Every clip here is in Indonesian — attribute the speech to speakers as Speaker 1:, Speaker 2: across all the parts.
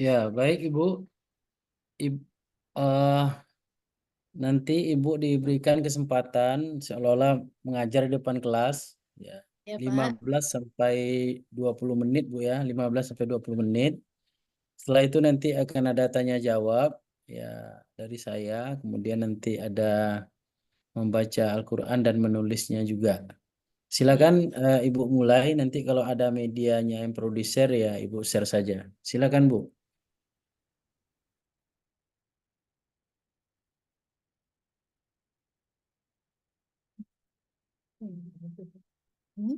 Speaker 1: Ya, baik Ibu. Eh, Nanti Ibu diberikan kesempatan seolah-olah mengajar di depan kelas, ya,
Speaker 2: Ya,
Speaker 1: lima
Speaker 2: Pak.
Speaker 1: belas sampai 20 menit Bu ya, 15 sampai 20 menit. Setelah itu nanti akan ada tanya jawab ya dari saya, kemudian nanti ada membaca Al-Qur'an dan menulisnya juga.
Speaker 2: Ya.
Speaker 1: Silakan Ibu mulai, nanti kalau ada medianya yang perlu di-share ya Ibu share saja. Silakan Bu.
Speaker 2: Hmm?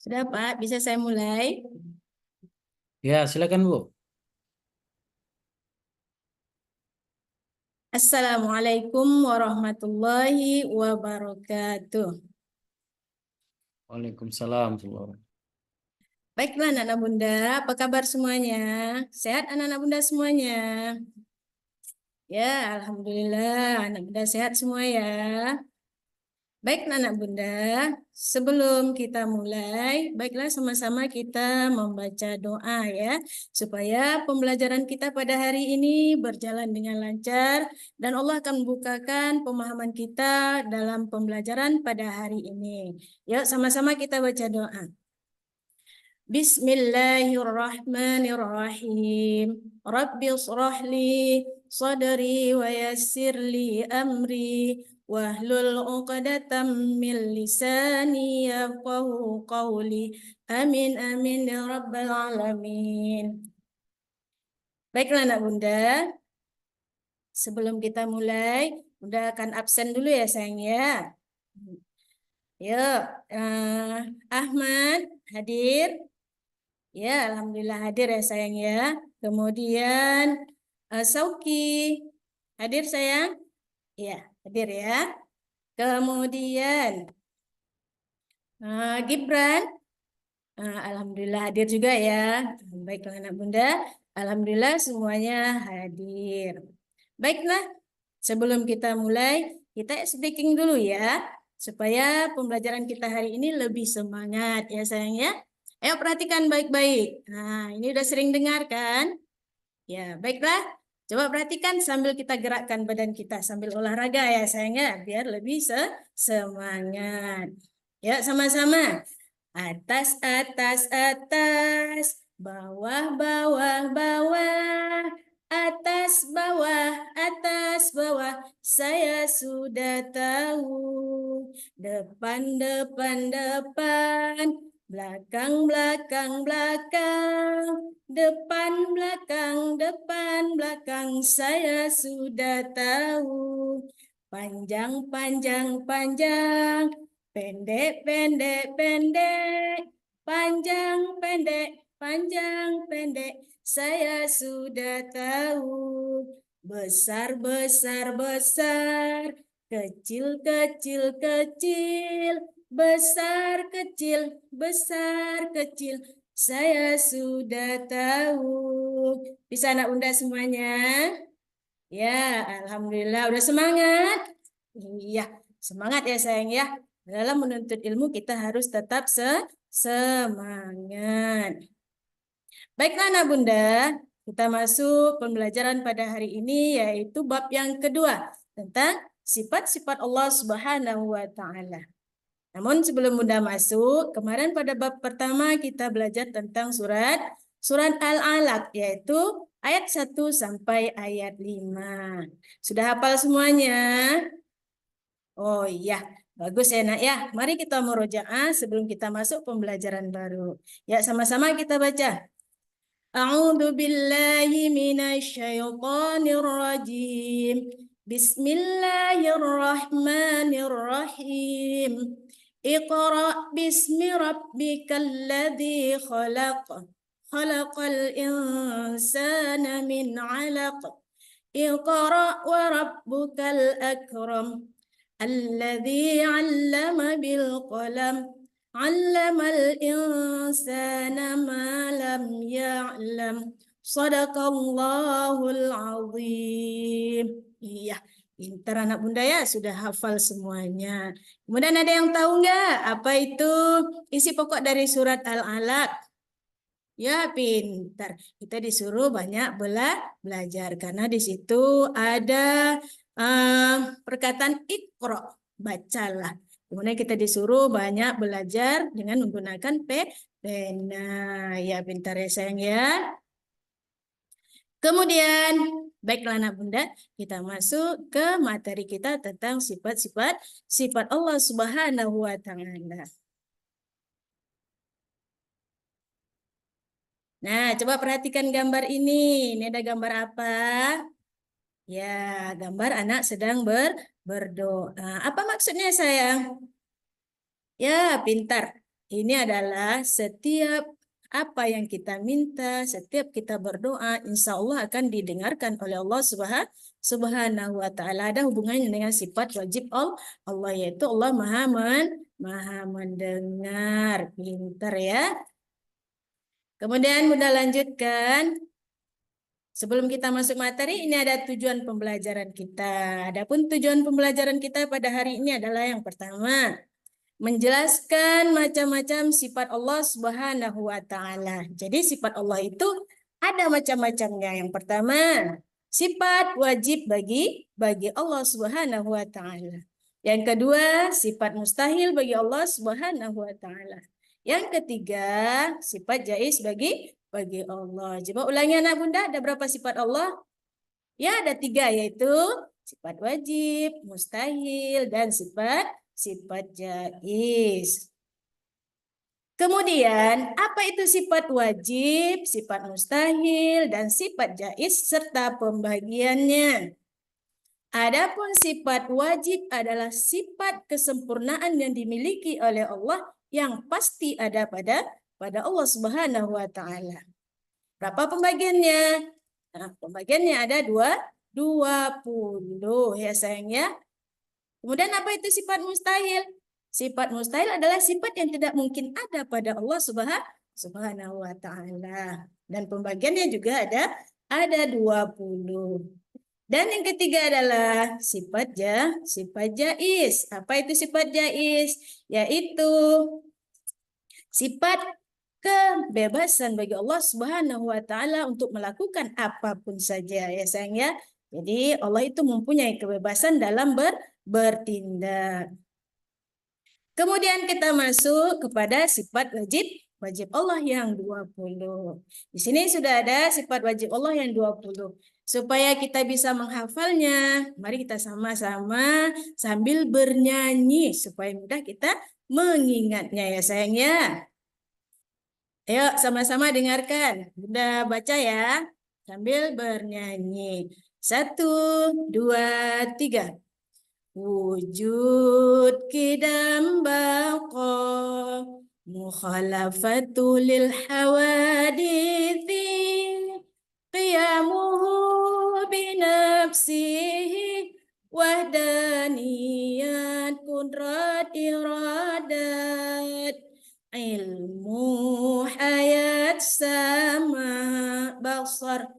Speaker 2: Sudah, Pak, bisa saya mulai?
Speaker 1: Ya, silakan Bu.
Speaker 2: Assalamualaikum warahmatullahi wabarakatuh.
Speaker 1: Waalaikumsalam.
Speaker 2: Baiklah anak-anak Bunda, apa kabar semuanya? Sehat anak-anak Bunda semuanya? Ya, Alhamdulillah anak Bunda sehat semua ya. Baik anak Bunda, sebelum kita mulai, baiklah sama-sama kita membaca doa ya, supaya pembelajaran kita pada hari ini berjalan dengan lancar dan Allah akan membukakan pemahaman kita dalam pembelajaran pada hari ini. Yuk sama-sama kita baca doa. Bismillahirrahmanirrahim. Rabbi shrah li sadri wa yassir li amri wahlul 'uqdatam min lisani yafqahu qawli. Amin amin ya rabbal alamin. Baiklah anak Bunda, sebelum kita mulai, Bunda akan absen dulu ya sayang ya. Yuk, Ahmad hadir. Ya, Alhamdulillah hadir ya sayang ya. Kemudian Sauki hadir sayang? Ya, hadir ya. Kemudian Gibran, Alhamdulillah hadir juga ya. Baiklah anak bunda, Alhamdulillah semuanya hadir. Baiklah, sebelum kita mulai, kita speaking dulu ya. Supaya pembelajaran kita hari ini lebih semangat ya sayang ya. Ayo perhatikan baik-baik. Nah, ini udah sering dengar kan? Ya, baiklah. Coba perhatikan sambil kita gerakkan badan kita sambil olahraga ya sayangnya biar lebih semangat. Ya, sama-sama. Atas, atas, atas. Bawah, bawah, bawah. Atas, bawah, atas, bawah. Saya sudah tahu. Depan, depan, depan. Belakang, belakang, belakang. Depan, belakang, depan, belakang. Saya sudah tahu. Panjang, panjang, panjang. Pendek, pendek, pendek. Panjang, pendek, panjang, pendek. Saya sudah tahu. Besar, besar, besar. Kecil, kecil, kecil. Besar, kecil, besar, kecil. Saya sudah tahu. Bisa anak bunda semuanya? Ya, Alhamdulillah. Udah semangat? Iya, semangat ya sayang ya. Dalam menuntut ilmu kita harus tetap semangat. Baiklah anak bunda, kita masuk pembelajaran pada hari ini yaitu bab yang kedua tentang sifat-sifat Allah Subhanahu wa taala. Namun sebelum Bunda masuk, kemarin pada bab pertama kita belajar tentang surat Al-Alaq, yaitu ayat 1 sampai ayat 5. Sudah hafal semuanya? Oh iya, bagus ya nak ya. Mari kita murojaah sebelum kita masuk pembelajaran baru. Ya, sama-sama kita baca. A'udzu billahi minasyaitonir rajim. Bismillahirrahmanirrahim. Iqra bismi rabbikal ladzi khalaq. Khalaqal insana min 'alaq. Iqra wa rabbukal akram. Alladzi 'allama bil qalam. 'Allamal insana ma lam ya'lam. Shadaqallahul azim. Iya, pintar anak bunda ya, sudah hafal semuanya. Kemudian ada yang tahu nggak apa itu isi pokok dari surat Al-Alaq? Ya, pintar. Kita disuruh banyak belajar karena di situ ada perkataan ikro, bacalah. Kemudian kita disuruh banyak belajar dengan menggunakan pena. Ya, pintar ya sayang ya. Kemudian, baiklah anak bunda, kita masuk ke materi kita tentang sifat Allah Subhanahu wa Ta'ala. Nah, coba perhatikan gambar ini. Ini ada gambar apa? Ya, gambar anak sedang berdoa. Apa maksudnya sayang? Ya, pintar. Ini adalah setiap apa yang kita minta, setiap kita berdoa, insya Allah akan didengarkan oleh Allah Subhanahu wa Ta'ala. Ada hubungannya dengan sifat wajib Allah, yaitu Allah maha mendengar. Pintar ya. Kemudian Bunda lanjutkan. Sebelum kita masuk materi, ini ada tujuan pembelajaran kita. Adapun tujuan pembelajaran kita pada hari ini adalah yang pertama, menjelaskan macam-macam sifat Allah Subhanahu wa Ta'ala. Jadi sifat Allah itu ada macam-macamnya. Yang pertama, sifat wajib bagi Allah Subhanahu wa Ta'ala. Yang kedua, sifat mustahil bagi Allah Subhanahu wa Ta'ala. Yang ketiga, sifat jaiz bagi Allah. Coba ulangi anak bunda, ada berapa sifat Allah? Ya, ada 3, yaitu sifat wajib, mustahil, dan sifat jaiz. Kemudian, apa itu sifat wajib, sifat mustahil, dan sifat jaiz, serta pembagiannya? Adapun sifat wajib adalah sifat kesempurnaan yang dimiliki oleh Allah yang pasti ada pada Allah Subhanahu wa Ta'ala. Berapa pembagiannya? Nah, pembagiannya ada 20 ya sayang ya. Kemudian apa itu sifat mustahil? Sifat mustahil adalah sifat yang tidak mungkin ada pada Allah Subhanahu wa Ta'ala. Dan pembagiannya juga ada 20. Dan yang ketiga adalah sifat jaiz. Apa itu sifat jaiz? Yaitu sifat kebebasan bagi Allah Subhanahu wa Ta'ala untuk melakukan apapun saja ya sayang ya. Jadi Allah itu mempunyai kebebasan dalam bertindak. Kemudian kita masuk kepada sifat wajib Allah yang 20. Di sini sudah ada sifat wajib Allah yang 20. Supaya kita bisa menghafalnya, mari kita sama-sama sambil bernyanyi supaya mudah kita mengingatnya ya sayang ya. Ayo sama-sama dengarkan. Bunda baca ya sambil bernyanyi. 1, 2, 3. Wujud kidam baqa mukhalafatul lil hawadithi qiyamuhu binafsihi wahdaniyat kudrat iradat ilmu hayat sama basar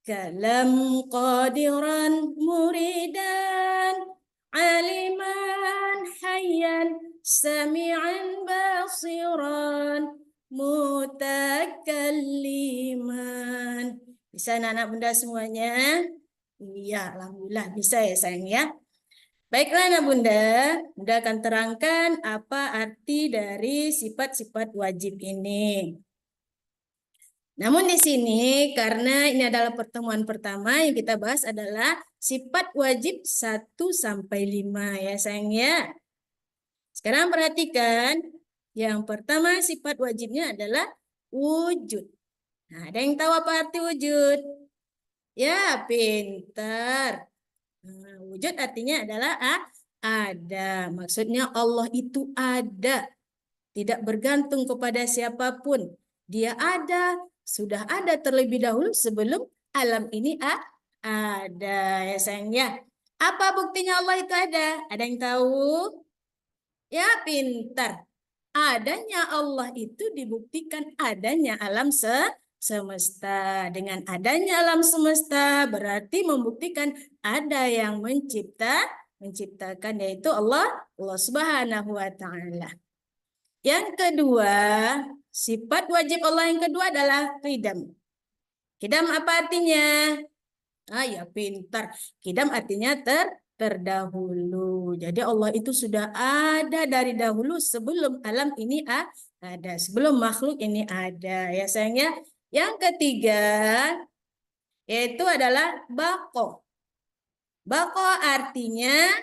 Speaker 2: kalam qadiran muridan aliman hayyan sami'an basiran mutakalliman. Bisa anak-anak bunda semuanya? Iya, alhamdulillah bisa ya sayang ya. Baiklah anak bunda, bunda akan terangkan apa arti dari sifat-sifat wajib ini. Namun di sini karena ini adalah pertemuan pertama yang kita bahas adalah sifat wajib 1 sampai 5 ya sayang ya. Sekarang perhatikan yang pertama sifat wajibnya adalah wujud. Nah, ada yang tahu apa arti wujud? Ya, pintar. Nah, wujud artinya adalah ada. Maksudnya Allah itu ada. Tidak bergantung kepada siapapun. Dia ada, sudah ada terlebih dahulu sebelum alam ini ada ya sayangnya. Apa buktinya Allah itu ada? Ada yang tahu? Ya pintar. Adanya Allah itu dibuktikan adanya alam semesta. Dengan adanya alam semesta berarti membuktikan ada yang menciptakan yaitu Allah Subhanahu wa taala. Yang kedua, sifat wajib Allah yang kedua adalah qidam. Qidam apa artinya? Ya pintar. Qidam artinya terdahulu. Jadi Allah itu sudah ada dari dahulu sebelum alam ini ada, sebelum makhluk ini ada. Ya sayangnya. Yang ketiga, yaitu adalah bako. Bako artinya,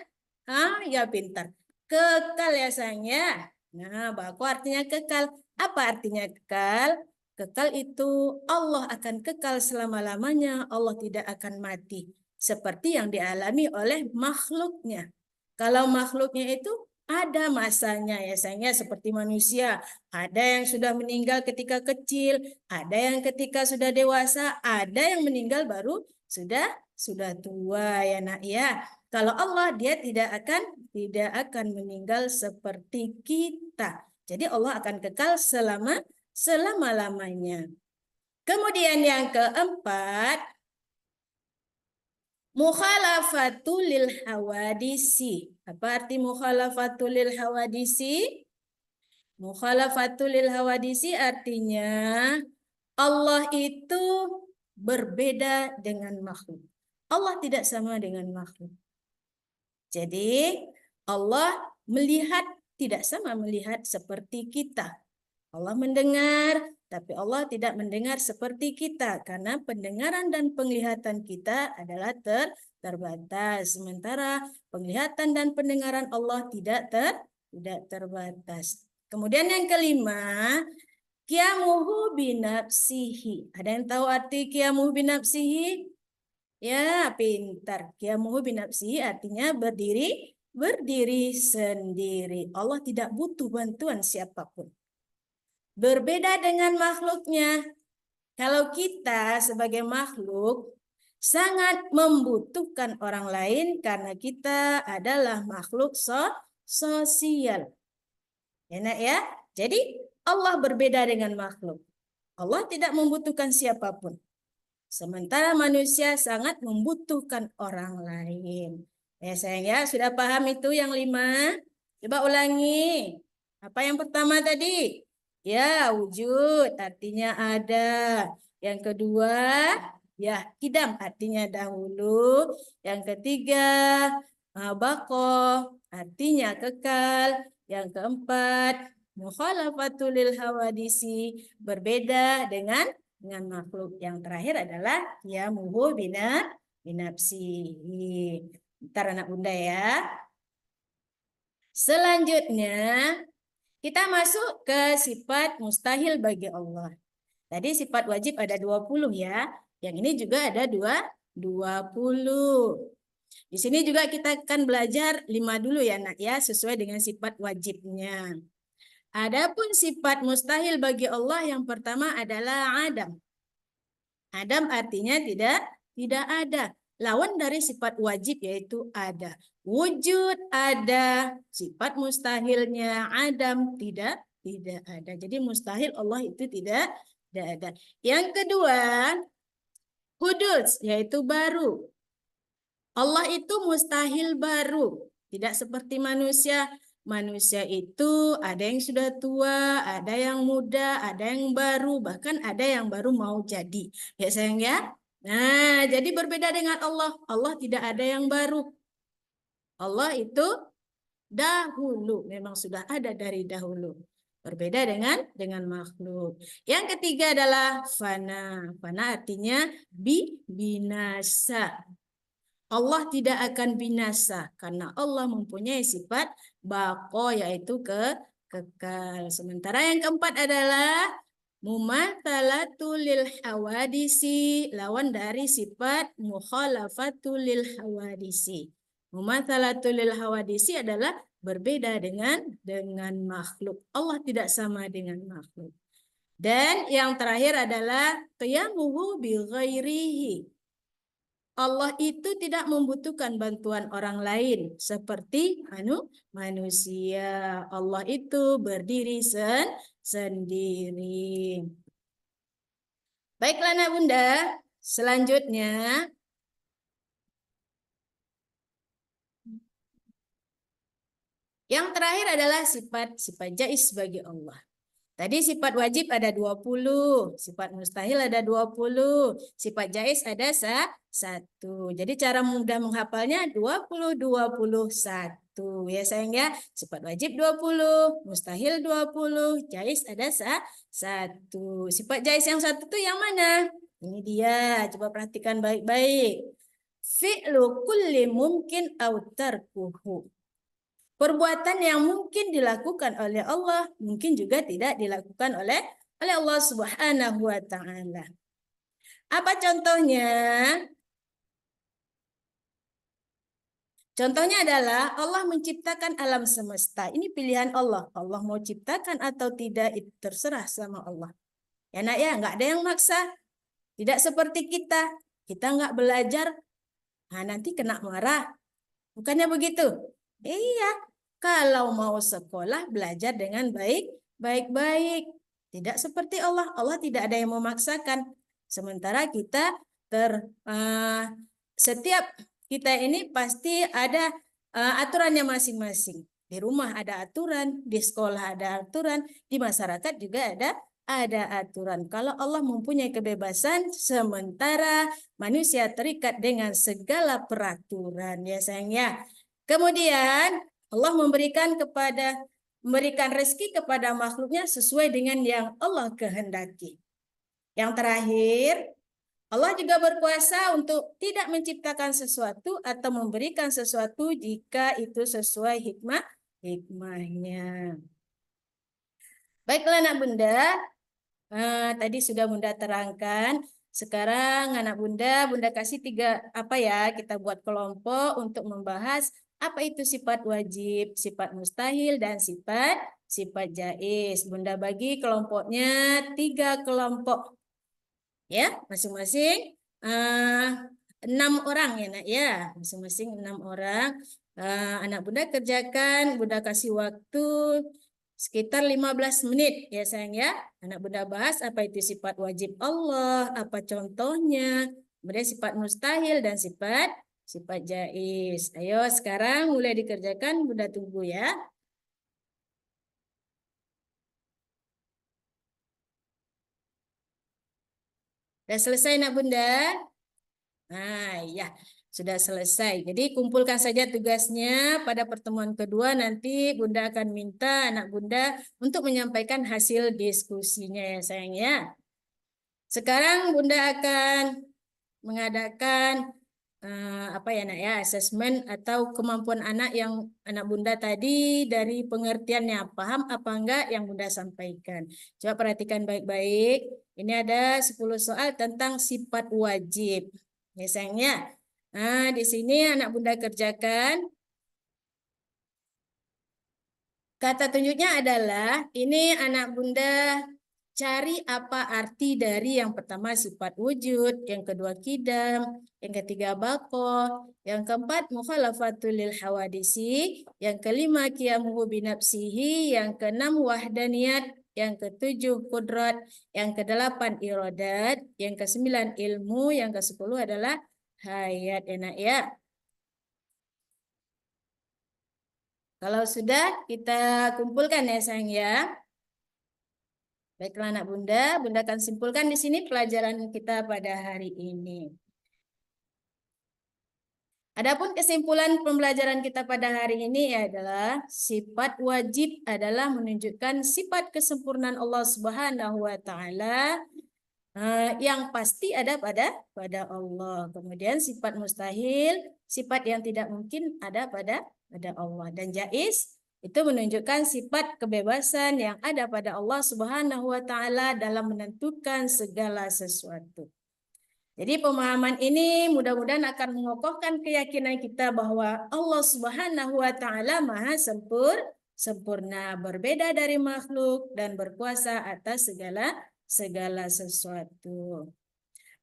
Speaker 2: ya pintar. Kekal ya sayangnya. Nah, bako artinya kekal. Apa artinya kekal? Kekal itu Allah akan kekal selama-lamanya. Allah tidak akan mati. Seperti yang dialami oleh makhluknya. Kalau makhluknya itu ada masanya ya sayangnya seperti manusia. Ada yang sudah meninggal ketika kecil, ada yang ketika sudah dewasa, ada yang meninggal baru sudah tua ya nak ya. Kalau Allah dia tidak akan meninggal seperti kita. Jadi Allah akan kekal selama-lamanya. Kemudian yang keempat, mukhalafatul lil hawadisi. Apa arti mukhalafatul lil hawadisi? Mukhalafatul lil hawadisi artinya Allah itu berbeda dengan makhluk. Allah tidak sama dengan makhluk. Jadi Allah melihat tidak sama melihat seperti kita. Allah mendengar, tapi Allah tidak mendengar seperti kita karena pendengaran dan penglihatan kita adalah terbatas. Sementara penglihatan dan pendengaran Allah tidak terbatas. Kemudian yang kelima, qiyamuhu binafsihi. Ada yang tahu arti qiyamuhu binafsihi? Ya, pintar. Qiyamuhu binafsihi artinya berdiri sendiri. Allah tidak butuh bantuan siapapun. Berbeda dengan makhluknya. Kalau kita sebagai makhluk sangat membutuhkan orang lain karena kita adalah makhluk sosial. Ya, nak ya? Jadi Allah berbeda dengan makhluk. Allah tidak membutuhkan siapapun. Sementara manusia sangat membutuhkan orang lain. Ya sayang ya, sudah paham itu yang 5? Coba ulangi. Apa yang pertama tadi? Ya, wujud artinya ada. Yang kedua, ya qidam artinya dahulu. Yang ketiga, baqo artinya kekal. Yang keempat, mukhalafatul lil hawadisi berbeda dengan makhluk. Yang terakhir adalah ya muhu binafsihi. Ntar anak bunda ya. Selanjutnya kita masuk ke sifat mustahil bagi Allah. Tadi sifat wajib ada 20 ya. Yang ini juga ada 20. Di sini juga kita akan belajar 5 dulu ya nak ya, sesuai dengan sifat wajibnya. Adapun sifat mustahil bagi Allah yang pertama adalah Adam. Adam artinya tidak ada. Lawan dari sifat wajib yaitu ada. Wujud ada, sifat mustahilnya Adam tidak ada. Jadi mustahil Allah itu tidak ada. Yang kedua, hudus yaitu baru. Allah itu mustahil baru, tidak seperti manusia. Manusia itu ada yang sudah tua, ada yang muda, ada yang baru, bahkan ada yang baru mau jadi. Ya sayang ya. Nah, jadi berbeda dengan Allah. Allah tidak ada yang baru. Allah itu dahulu, memang sudah ada dari dahulu. berbeda dengan makhluk. Yang ketiga adalah fana. Fana artinya binasa. Allah tidak akan binasa karena Allah mempunyai sifat baqo, yaitu kekal. Sementara yang keempat adalah mumatsalatul lil hawadisi, lawan dari sifat mukhalafatul lil hawadisi. Mumatsalatul lil hawadisi adalah berbeda dengan makhluk. Allah tidak sama dengan makhluk. Dan yang terakhir adalah qiyamuhu bi ghairihi. Allah itu tidak membutuhkan bantuan orang lain seperti manusia. Allah itu berdiri sendiri. Baiklah anak bunda, selanjutnya yang terakhir adalah sifat jaiz bagi Allah. Tadi sifat wajib ada 20, sifat mustahil ada 20, sifat jaiz ada 1. Jadi cara mudah menghafalnya 20, 21. Ya sayang ya, sifat wajib 20, mustahil 20, jaiz ada 1. Sifat jaiz yang 1 itu yang mana? Ini dia, coba perhatikan baik-baik. Fi'lu kulli mungkin au tarkuhu. Perbuatan yang mungkin dilakukan oleh Allah, mungkin juga tidak dilakukan oleh Allah Subhanahu wa taala. Apa contohnya? Contohnya adalah Allah menciptakan alam semesta. Ini pilihan Allah. Allah mau ciptakan atau tidak itu terserah sama Allah. Ya nak ya, nggak ada yang maksa. Tidak seperti kita. Kita nggak belajar, nah nanti kena marah. Bukannya begitu? Iya. Kalau mau sekolah, belajar dengan baik-baik. Tidak seperti Allah. Allah tidak ada yang memaksakan. Sementara kita setiap kita ini pasti ada aturannya masing-masing. Di rumah ada aturan, di sekolah ada aturan, di masyarakat juga ada aturan. Kalau Allah mempunyai kebebasan, sementara manusia terikat dengan segala peraturan, ya sayang ya. Kemudian Allah memberikan rezeki kepada makhluknya sesuai dengan yang Allah kehendaki. Yang terakhir, Allah juga berkuasa untuk tidak menciptakan sesuatu atau memberikan sesuatu jika itu sesuai hikmahnya. Baiklah anak bunda, tadi sudah bunda terangkan. Sekarang anak bunda kasih 3 kita buat kelompok untuk membahas apa itu sifat wajib, sifat mustahil, dan sifat jaiz. Bunda bagi kelompoknya 3 kelompok. Ya, masing-masing 6 orang ya nak ya, masing-masing 6 orang. Anak bunda kerjakan, bunda kasih waktu sekitar 15 menit ya sayang ya. Anak bunda bahas apa itu sifat wajib Allah, apa contohnya, kemudian sifat mustahil dan sifat jaiz. Ayo sekarang mulai dikerjakan, bunda tunggu ya. Sudah selesai nak bunda? Nah, ya, sudah selesai. Jadi kumpulkan saja tugasnya. Pada pertemuan kedua nanti bunda akan minta anak bunda untuk menyampaikan hasil diskusinya ya sayang ya. Sekarang bunda akan mengadakan asesmen atau kemampuan anak yang anak bunda tadi dari pengertiannya, paham apa enggak yang bunda sampaikan. Coba perhatikan baik-baik. Ini ada 10 soal tentang sifat wajib. Ya sayangnya. Nah, di sini anak bunda kerjakan. Kata tunjuknya adalah ini anak bunda cari apa arti dari yang pertama sifat wujud, yang kedua kidam, yang ketiga bako, yang keempat mukhalafatul lil hawadisi, yang kelima qiyamuhu binafsihi, yang keenam wahdaniyat, yang ketujuh kudrat, yang kedelapan iradat, yang kesembilan ilmu, yang kesepuluh adalah hayat. Enak ya. Kalau sudah kita kumpulkan ya sayang ya. Baiklah anak bunda, bunda akan simpulkan di sini pelajaran kita pada hari ini. Adapun kesimpulan pembelajaran kita pada hari ini adalah sifat wajib adalah menunjukkan sifat kesempurnaan Allah Subhanahu wa taala yang pasti ada pada Allah. Kemudian sifat mustahil, sifat yang tidak mungkin ada pada Allah. Dan jaiz itu menunjukkan sifat kebebasan yang ada pada Allah Subhanahu wa taala dalam menentukan segala sesuatu. Jadi pemahaman ini mudah-mudahan akan mengokohkan keyakinan kita bahwa Allah Subhanahu wa taala Maha sempurna, berbeda dari makhluk dan berkuasa atas segala sesuatu.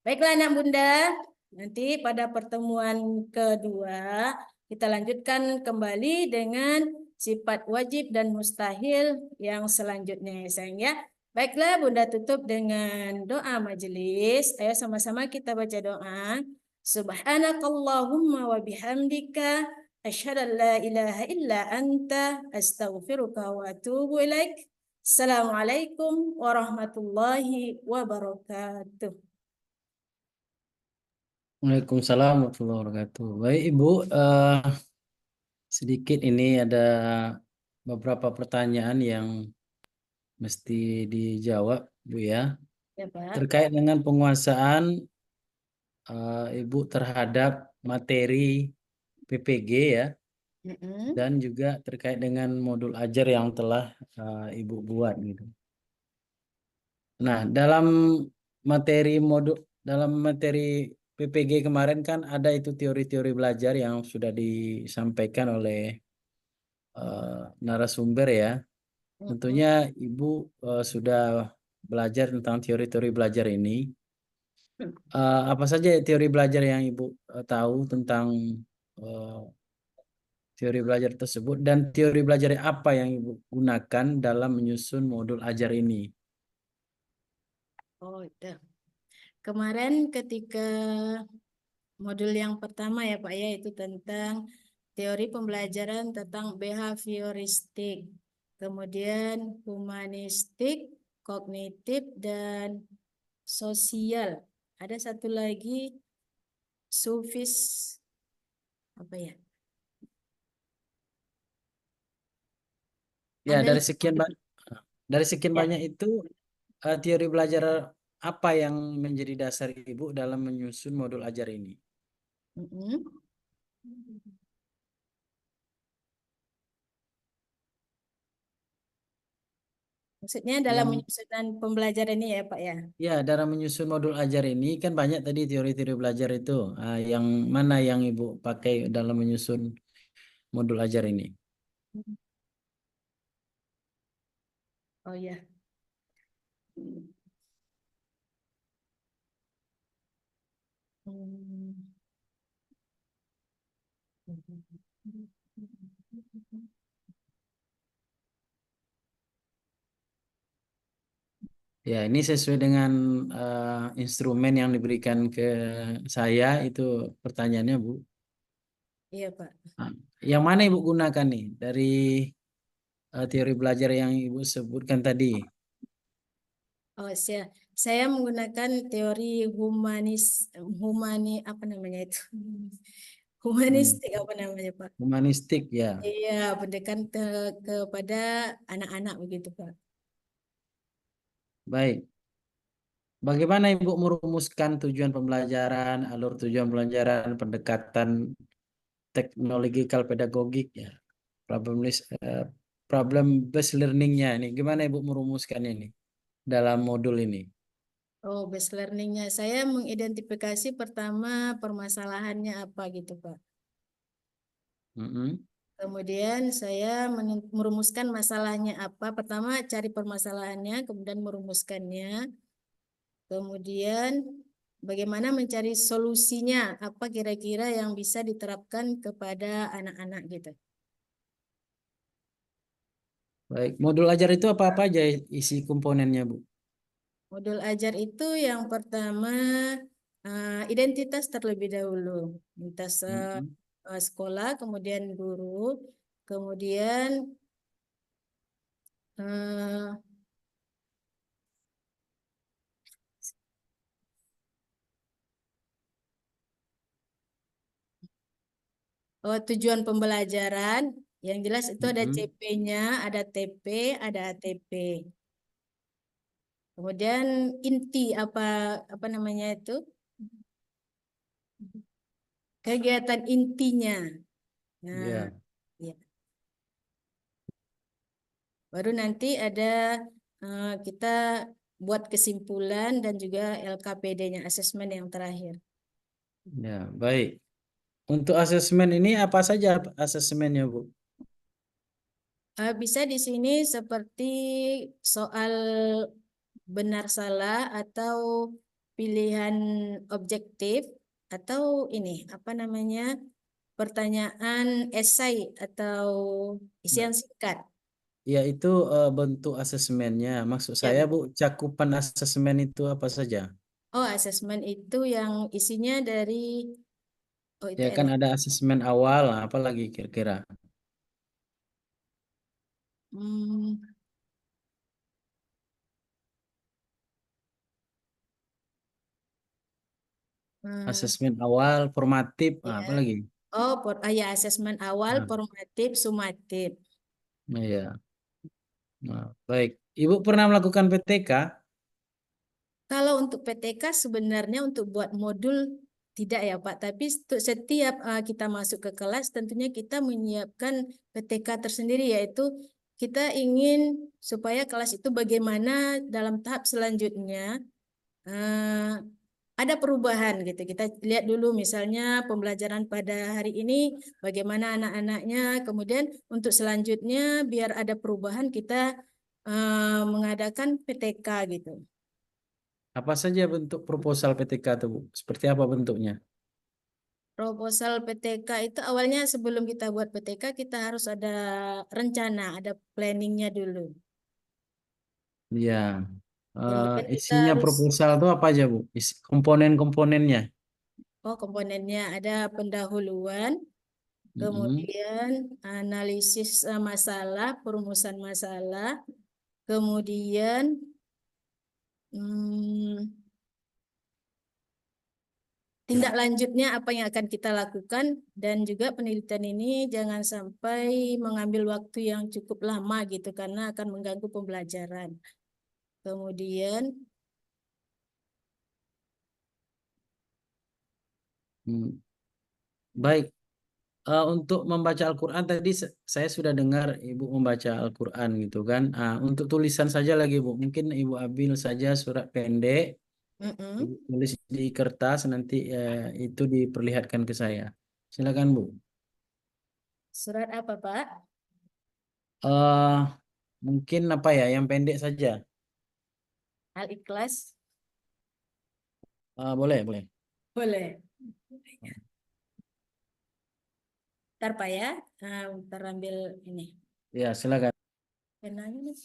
Speaker 2: Baiklah anak Bunda, nanti pada pertemuan kedua kita lanjutkan kembali dengan sifat wajib dan mustahil yang selanjutnya ya sayang ya. Baiklah Bunda tutup dengan doa majelis. Ayo sama-sama kita baca doa. Subhanakallahumma wa bihamdika asyhadu an la ilaha illa anta astaghfiruka wa atubu ilaik. Assalamualaikum warahmatullahi wabarakatuh.
Speaker 1: Waalaikumsalam warahmatullahi wabarakatuh. Baik Ibu, sedikit ini ada beberapa pertanyaan yang mesti dijawab, Bu ya.
Speaker 2: Ya, Pak.
Speaker 1: Terkait dengan penguasaan Ibu terhadap materi PPG ya,
Speaker 2: Mm-mm.
Speaker 1: dan juga terkait dengan modul ajar yang telah Ibu buat gitu. Nah, dalam materi PPG kemarin kan ada itu teori-teori belajar yang sudah disampaikan oleh narasumber ya.
Speaker 2: Mm-mm.
Speaker 1: Tentunya Ibu sudah belajar tentang teori-teori belajar ini. Apa saja teori belajar yang Ibu tahu tentang eh, teori belajar tersebut dan teori belajar apa yang Ibu gunakan dalam menyusun modul ajar ini?
Speaker 2: Oh, itu. Kemarin ketika modul yang pertama ya Pak ya itu tentang teori pembelajaran tentang behavioristik, kemudian humanistik, kognitif dan sosial. Ada satu lagi sufis apa ya?
Speaker 1: Ya,
Speaker 2: Ada
Speaker 1: dari sekian
Speaker 2: ya.
Speaker 1: banyak itu teori belajar apa yang menjadi dasar Ibu dalam menyusun modul ajar ini?
Speaker 2: Mm-mm. Maksudnya dalam
Speaker 1: Yang
Speaker 2: menyusunan pembelajaran ini ya Pak ya.
Speaker 1: Ya, dalam menyusun modul ajar ini kan banyak tadi teori-teori belajar itu. Yang mana yang Ibu pakai dalam menyusun modul ajar ini?
Speaker 2: Oh ya. Hmm.
Speaker 1: Ya, ini sesuai dengan instrumen yang diberikan ke saya itu pertanyaannya, Bu.
Speaker 2: Iya Pak.
Speaker 1: Nah, yang mana Ibu gunakan nih dari teori belajar yang Ibu sebutkan tadi?
Speaker 2: Oh, saya menggunakan teori apa namanya itu?
Speaker 1: Hmm,
Speaker 2: Humanistik apa namanya, Pak?
Speaker 1: Humanistik ya.
Speaker 2: Iya, pendekatan kepada anak-anak begitu, Pak.
Speaker 1: Baik. Bagaimana Ibu merumuskan tujuan pembelajaran, alur tujuan pembelajaran, pendekatan teknologikal pedagogik ya, problem list, problem based learningnya ini, gimana Ibu merumuskannya ini dalam modul ini?
Speaker 2: Oh, base learningnya. Saya mengidentifikasi pertama permasalahannya apa gitu, Pak.
Speaker 1: Mm-mm.
Speaker 2: Kemudian saya merumuskan masalahnya apa. Pertama cari permasalahannya, kemudian merumuskannya. Kemudian bagaimana mencari solusinya, apa kira-kira yang bisa diterapkan kepada anak-anak gitu.
Speaker 1: Baik, modul ajar itu apa-apa aja isi komponennya, Bu?
Speaker 2: Modul ajar itu yang pertama identitas terlebih dahulu. Identitas
Speaker 1: Mm-mm.
Speaker 2: sekolah, kemudian guru, kemudian eh, tujuan pembelajaran. Yang jelas itu ada
Speaker 1: Mm-mm.
Speaker 2: CP-nya, ada TP, ada ATP. Kemudian inti apa apa namanya itu? Kegiatan intinya. Nah,
Speaker 1: Ya,
Speaker 2: ya. Baru nanti ada kita buat kesimpulan dan juga LKPD-nya, asesmen yang terakhir.
Speaker 1: ya, baik. Untuk asesmen ini apa saja asesmennya, Bu?
Speaker 2: Bisa di sini seperti soal benar salah atau pilihan objektif atau ini apa namanya pertanyaan esai atau
Speaker 1: Nah,
Speaker 2: isian singkat.
Speaker 1: ya itu bentuk asesmennya. Maksud
Speaker 2: Ya,
Speaker 1: saya, Bu, cakupan asesmen itu apa saja?
Speaker 2: oh, asesmen itu yang isinya dari oh itu
Speaker 1: Ya kan
Speaker 2: ada.
Speaker 1: ada asesmen awal, nah, apa lagi kira-kira?
Speaker 2: Hmm, hmm,
Speaker 1: Asesmen awal, formatif, nah,
Speaker 2: ya.
Speaker 1: apa lagi?
Speaker 2: Oh, ya asesmen awal,
Speaker 1: Nah,
Speaker 2: formatif, sumatif.
Speaker 1: ya. Nah, baik. Ibu pernah melakukan PTK?
Speaker 2: Kalau untuk PTK sebenarnya untuk buat modul tidak ya Pak, tapi untuk setiap kita masuk ke kelas tentunya kita menyiapkan PTK tersendiri yaitu kita ingin supaya kelas itu bagaimana dalam tahap selanjutnya eh, ada perubahan gitu. Kita lihat dulu misalnya pembelajaran pada hari ini bagaimana anak-anaknya, kemudian untuk selanjutnya biar ada perubahan kita mengadakan PTK gitu.
Speaker 1: Apa saja bentuk proposal PTK itu, Bu? Seperti apa bentuknya?
Speaker 2: Proposal PTK itu awalnya sebelum kita buat PTK kita harus ada rencana, ada planningnya dulu.
Speaker 1: Ya.
Speaker 2: Kemudian kita
Speaker 1: Isinya
Speaker 2: harus,
Speaker 1: proposal itu apa aja, Bu? Komponen-komponennya.
Speaker 2: oh komponennya ada pendahuluan,
Speaker 1: Mm-mm.
Speaker 2: kemudian analisis masalah, perumusan masalah, kemudian hmm, tindak lanjutnya apa yang akan kita lakukan dan juga penelitian ini jangan sampai mengambil waktu yang cukup lama gitu karena akan mengganggu pembelajaran. Kemudian
Speaker 1: Hmm. Baik. Untuk membaca Al-Quran tadi saya sudah dengar Ibu membaca Al-Quran gitu kan. Untuk tulisan saja lagi, Bu. Mungkin Ibu ambil saja surat pendek, Ibu
Speaker 2: mm-mm.
Speaker 1: tulis di kertas, nanti itu diperlihatkan ke saya. Silakan, Bu.
Speaker 2: Surat apa, Pak?
Speaker 1: eh Mungkin apa ya, yang pendek saja.
Speaker 2: Al-Ikhlas?
Speaker 1: Boleh, boleh.
Speaker 2: Boleh. Ntar, Pak ya. Ntar ambil ini.
Speaker 1: Ya, silakan.
Speaker 2: Penanya nih.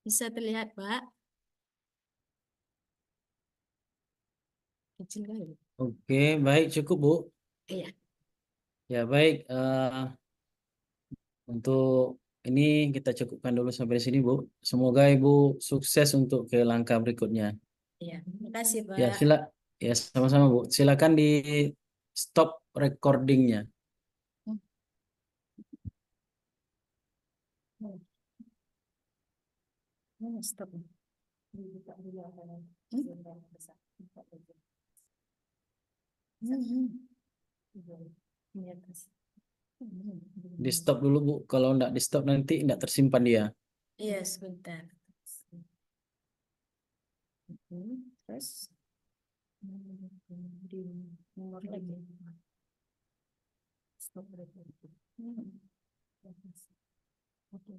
Speaker 2: Bisa terlihat, Pak? Kecil kali.
Speaker 1: Oke, baik cukup Bu.
Speaker 2: Iya.
Speaker 1: Ya baik, untuk ini kita cukupkan dulu sampai di sini Bu. Semoga Ibu sukses untuk ke langkah berikutnya.
Speaker 2: Iya. Terima kasih,
Speaker 1: Ya
Speaker 2: Pak.
Speaker 1: ya sama-sama Bu. Silakan di stop recordingnya.
Speaker 2: Hmm. Stop.
Speaker 1: Di stop dulu Bu. Kalau nggak di stop nanti nggak tersimpan dia.
Speaker 2: Iya, sebentar. Terus di nomor lagi. Stop recording. Oke,